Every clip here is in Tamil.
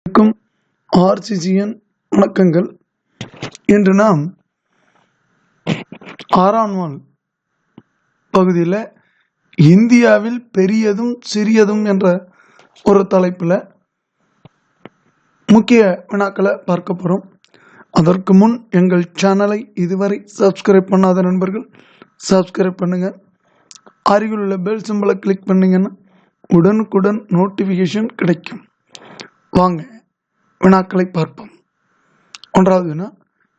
அனைவருக்கும் ஆர்சிசிஎன் வணக்கங்கள். இன்று நாம் 6ஆம் நாள் பகுதியில் இந்தியாவில் பெரியதும் சிறியதும் என்ற ஒரு தலைப்பில் முக்கிய வினாக்களை பார்க்க போகிறோம். அதற்கு முன் எங்கள் சேனலை இதுவரை சப்ஸ்கிரைப் பண்ணாத நண்பர்கள் சப்ஸ்கிரைப் பண்ணுங்கள். அருகில் உள்ள பெல் சிம்பலை கிளிக் பண்ணிங்கன்னா உடனுக்குடன் நோட்டிஃபிகேஷன் கிடைக்கும். வாங்க வினாக்களை பார்ப்போம். ஒன்றாவது வினா,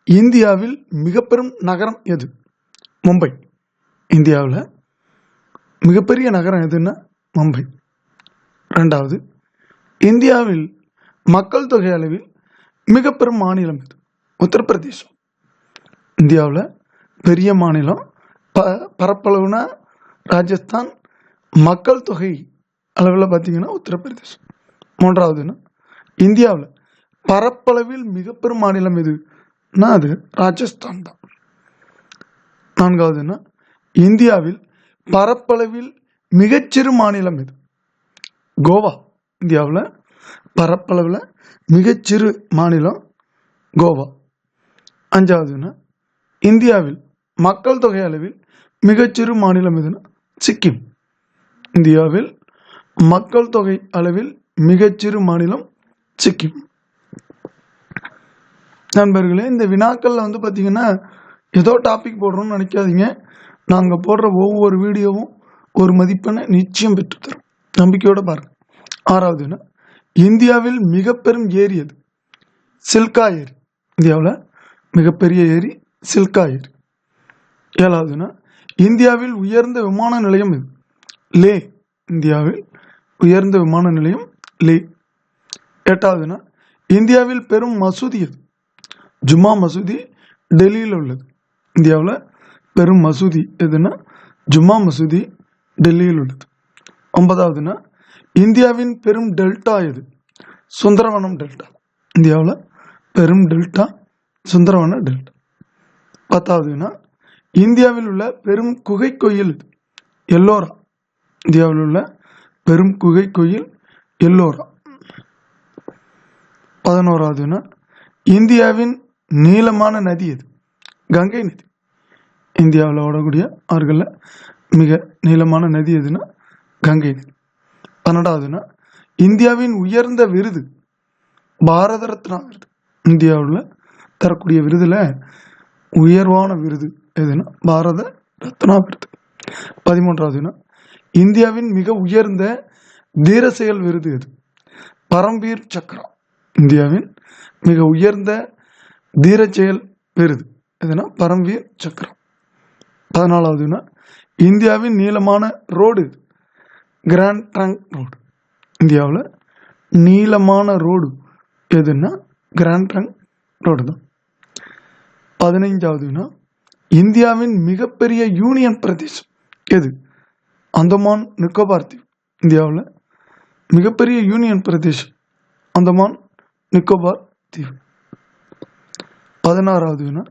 இந்தியாவில் மிக பெரும் நகரம் எது? மும்பை. இந்தியாவில் மிகப்பெரிய நகரம் எதுன்னா மும்பை. ரெண்டாவது, இந்தியாவில் மக்கள் தொகை அளவில் மிக பெரும் மாநிலம் எது? உத்தரப்பிரதேசம். இந்தியாவில் பெரிய மாநிலம் பரப்பளவுனா ராஜஸ்தான், மக்கள் தொகை அளவில் பார்த்தீங்கன்னா உத்தரப்பிரதேசம். மூன்றாவதுன்னா, இந்தியாவில் பரப்பளவில் மிக பெரும் மாநிலம் எதுனா அது ராஜஸ்தான் தான். நான்காவதுன்னா, இந்தியாவில் பரப்பளவில் மிகச்சிறு மாநிலம் எது? கோவா. இந்தியாவில் பரப்பளவில் மிகச்சிறு மாநிலம் கோவா. அஞ்சாவதுன்னா, இந்தியாவில் மக்கள் தொகை அளவில் மிகச்சிறு மாநிலம் எதுனா சிக்கிம். இந்தியாவில் மக்கள் தொகை அளவில் மிகச்சிறு மாநிலம் சிக்கிம். நண்பர்களே, இந்த வினாக்களில் பார்த்தீங்கன்னா ஏதோ டாபிக் போடுறோம்னு நினைக்காதீங்க. நாங்கள் போடுற ஒவ்வொரு வீடியோவும் ஒரு மதிப்பெண்ணை நிச்சயம் பெற்றுத்தரும். நம்பிக்கையோடு பாருங்கள். ஆறாவதுன்னா, இந்தியாவில் மிக பெரும் ஏரி எது? சில்கா ஏரி. இந்தியாவில் மிகப்பெரிய ஏரி சில்கா ஏரி. ஏழாவதுன்னா, இந்தியாவில் உயர்ந்த விமான நிலையம் எது? லே. இந்தியாவில் உயர்ந்த விமான நிலையம் லே. எட்டாவதுன்னா, இந்தியாவில் பெரும் மசூதி எது? ஜும்மா மசூதி டெல்லியில் உள்ளது. இந்தியாவில் பெரும் மசூதி எதுனா ஜும்மா மசூதி டெல்லியில் உள்ளது. ஒன்பதாவதுன்னா, இந்தியாவின் பெரும் டெல்டா எது? சுந்தரவனம் டெல்டா. இந்தியாவில் பெரும் டெல்டா சுந்தரவன டெல்டா. பத்தாவதுன்னா, இந்தியாவில் உள்ள பெரும் குகை கோயில் எது? எல்லோரா. இந்தியாவில் உள்ள பெரும் குகை கோயில் எல்லோரா. 11வதுன்னா, இந்தியாவின் நீளமான நதி எது? கங்கை நதி. இந்தியாவில் ஓடக்கூடிய ஆறுகளில் மிக நீளமான நதி எதுனா கங்கை நதி. 12வதுன்னா, இந்தியாவின் உயர்ந்த விருது பாரத ரத்னா விருது. இந்தியாவில் தரக்கூடிய விருதில் உயர்வான விருது எதுனா பாரத ரத்னா விருது. 13வதுன்னா, இந்தியாவின் மிக உயர்ந்த தீர செயல் விருது எது? பரம்வீர் சக்ரா. இந்தியாவின் மிக உயர்ந்த தீர செயல் விருது எதுனா பரம்வீர் சக்ரா. 14வதுன்னா, இந்தியாவின் நீளமான ரோடு எது? Grand Trunk Road. இந்தியாவில் நீளமான ரோடு எதுன்னா கிராண்ட் ட்ரங்க் ரோடு தான். 15வதுன்னா, இந்தியாவின் மிகப்பெரிய யூனியன் பிரதேசம் எது? அந்தமான் நிக்கோபார் தீவு. இந்தியாவில் மிகப்பெரிய யூனியன் பிரதேசம் அந்தமான் நிக்கோபார் தீவு. 16வதுன்னா,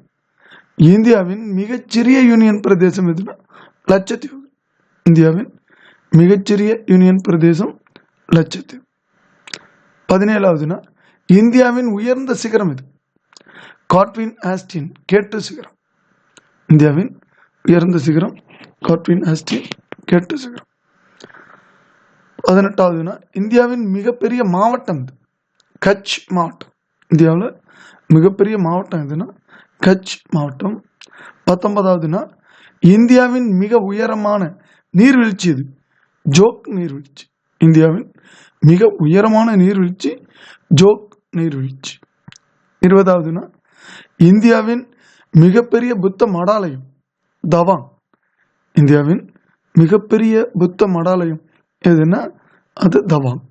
இந்தியாவின் மிகச்சிறிய யூனியன் பிரதேசம் எதுனா லட்சத்தீவு. இந்தியாவின் மிகச்சிறிய யூனியன் பிரதேசம் லட்சத்தீவு. 17வதுன்னா, இந்தியாவின் உயர்ந்த சிகரம் எது? காட்வின் ஆஸ்டின் கேட்டு சிகரம். இந்தியாவின் உயர்ந்த சிகரம் காட்வின் ஆஸ்டின் கேட்டு சிகரம். 18வதுன்னா, இந்தியாவின் மிகப்பெரிய மாவட்டம் எது? கட்ச் மாவட்டம். இந்தியாவில் மிகப்பெரிய மாவட்டம் எதுனா கட்ச் மாவட்டம். 19வதுன்னா, இந்தியாவின் மிக உயரமான நீர்வீழ்ச்சி எது? ஜோக் நீர்வீழ்ச்சி. இந்தியாவின் மிக உயரமான நீர்வீழ்ச்சி ஜோக் நீர்வீழ்ச்சி. 20வதுன்னா, இந்தியாவின் மிகப்பெரிய புத்த மடாலயம் தவாங். இந்தியாவின் மிகப்பெரிய புத்த மடாலயம் எதுனா அது தவாங்.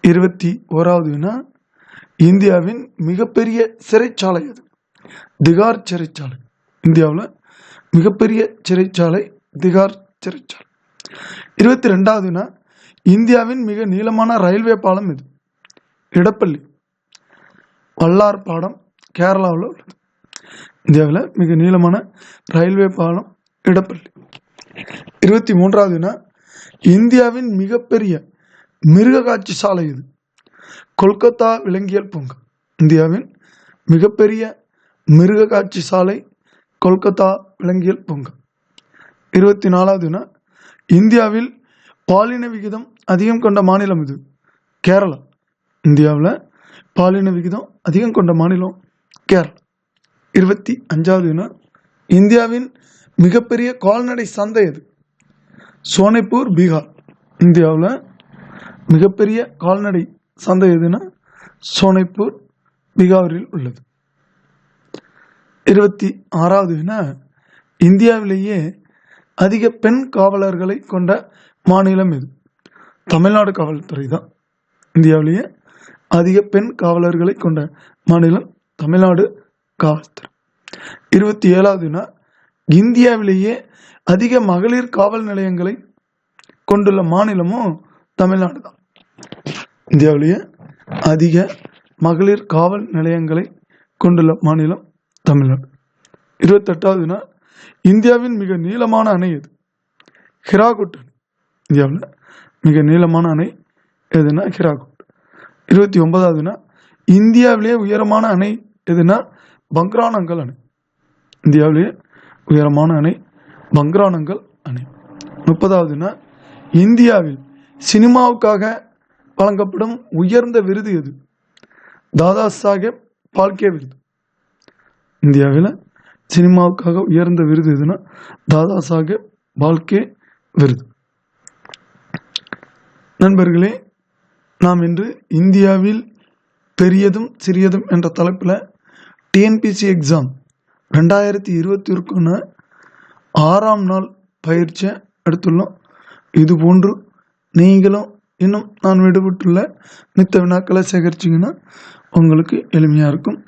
21வதுன்னா, இந்தியாவின் மிகப்பெரிய சிறைச்சாலை எது? திகார் சிறைச்சாலை. இந்தியாவில் மிகப்பெரிய சிறைச்சாலை திகார் சிறைச்சாலை. 22வதுன்னா, இந்தியாவின் மிக நீளமான ரயில்வே பாலம் எது? இடப்பள்ளி. வல்லார் பாலம் கேரளாவில் உள்ளது. இந்தியாவில் மிக நீளமான ரயில்வே பாலம் இடப்பள்ளி. 23வதுன்னா, இந்தியாவின் மிகப்பெரிய மிருக காட்சி சாலை இது. கொல்கத்தா விலங்கியல் பூங்கா. இந்தியாவின் மிகப்பெரிய மிருக காட்சி சாலை கொல்கத்தா விலங்கியல் பூங்கா. 24வது வினா, இந்தியாவில் பாலின விகிதம் அதிகம் கொண்ட மாநிலம் இது? கேரளா. இந்தியாவில் பாலின விகிதம் அதிகம் கொண்ட மாநிலம் கேரளா. 25வது வினா, இந்தியாவின் மிகப்பெரிய கால்நடை சந்தை எது? சோனிப்பூர், பீகார். இந்தியாவில் மிகப்பெரிய கால்நடை சந்தை எதுனா சோனிப்பூர், பீகாரில் உள்ளது. 26வது வினா, இந்தியாவிலேயே அதிக பெண் காவலர்களை கொண்ட மாநிலம் எது? தமிழ்நாடு காவல்துறை தான். இந்தியாவிலேயே அதிக பெண் காவலர்களை கொண்ட மாநிலம் தமிழ்நாடு காவல்துறை. 27வது வினா, இந்தியாவிலேயே அதிக மகளிர் காவல் நிலையங்களை கொண்டுள்ள மாநிலமும் தமிழ்நாடு தான். இந்தியாவிலேயே அதிக மகளிர் காவல் நிலையங்களை கொண்டுள்ள மாநிலம் தமிழ்நாடு. 28வது வினா, இந்தியாவின் மிக நீளமான அணை எது? ஹிராகுட் அணை. இந்தியாவில் மிக நீளமான அணை எதுனா ஹிராகுட். 29வது வினா, இந்தியாவிலேயே உயரமான அணை எதுனா பங்க்ரானங்கல் அணை. இந்தியாவிலேயே உயரமான அணை பங்க்ரானங்கல் அணை. 30வது வினா, இந்தியாவில் சினிமாவுக்காக வழங்கப்படும் உயர்ந்த விருது எது? தாதா சாஹேப் பால்கே விருது. இந்தியாவில் சினிமாவுக்காக உயர்ந்த விருது எதுனா தாதா சாஹேப் பால்கே விருது. நண்பர்களே, நாம் இன்று இந்தியாவில் பெரியதும் சிறியதும் என்ற தலைப்பில் டிஎன்பிசி எக்ஸாம் 2021க்கான 6ஆம் நாள் பயிற்சியை எடுத்துள்ளோம். இது போன்று நீங்களும் இன்னும் நான் விடுபட்டுள்ள மித்த வினாக்களை சேகரிச்சிங்கன்னா உங்களுக்கு எளிமையாக இருக்கும்.